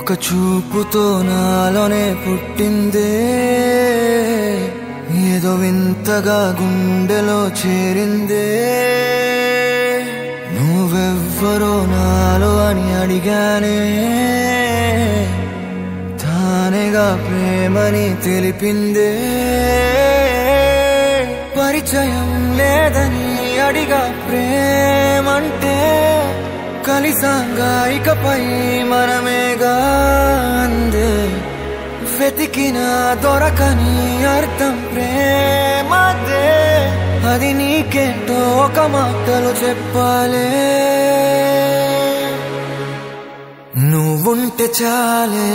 ఒక చూపుతో నాలోనే పుట్టిందే ఏదో వింతగా గుండెలో చేరిందే నువ్వెవ్వరో నాలో అని అడిగానే తానేగా ప్రేమని తెలిపిందే పరిచయం లేదని అడిగా ప్రేమంటే కలిసాంగా ఇకపై మనమేగా అందే వెతికినా దొరకని అర్థం ప్రేమదే అది నీకేంటో ఒక మాటలో చెప్పాలే నువ్వుంటే చాలే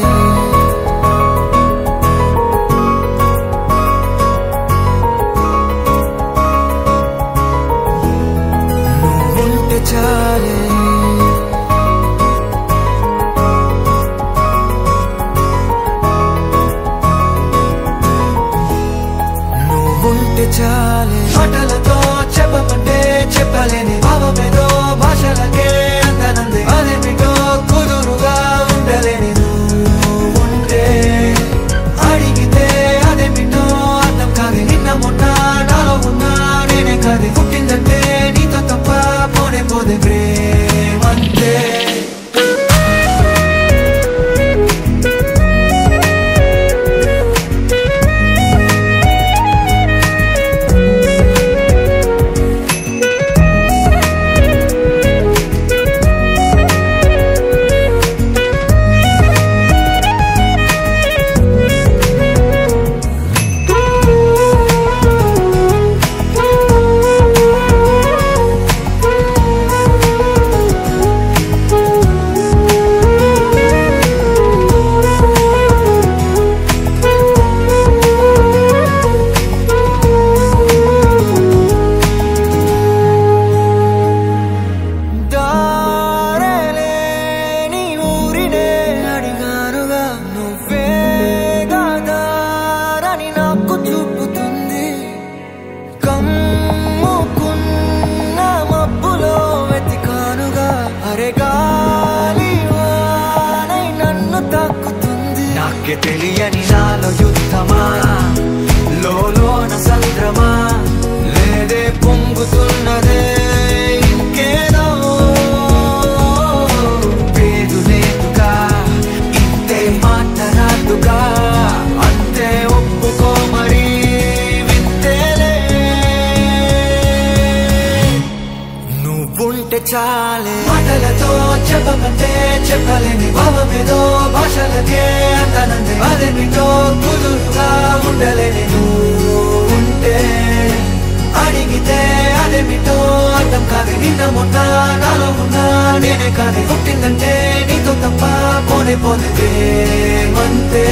నువ్వుంటే చాలే చాలే మాటలతో చెప్పమంటే చెప్పలేని భావమేదో భాషలకే అందనంది అదేమిటో కుదురుగా ఉండలేని నువ్వుంటే అడిగితే అదేమిటో అర్థం కాదు నిన్న మొన్న నాలో ఉన్నా నేనే కాదు పుట్టిందంటే నీతో తప్ప పోనే పోదే ప్రేమంతే తెలియని నాలో యుద్ధమా లోన సంద్రమా లేదే పొంగుతున్నదే ఇంకేదో పేరు లేదుగా ఇంతే మాట్లాడుగా అంతే ఒప్పుకో మరి వింతేలే నువ్వుంటే చాలే మాటలతో చెప్పమంటే చెప్పలేని భావమేదో భాషలకే అందనంది అదేమిటో కుదురుగా ఉండలేని నువ్వుంటే అడిగితే అదేమిటో అర్థం కాదు నిన్న మొన్న నాలో ఉన్నా నేనే కాదు పుట్టిందంటే నీతో తప్ప పోనే పోతే ప్రేమంతే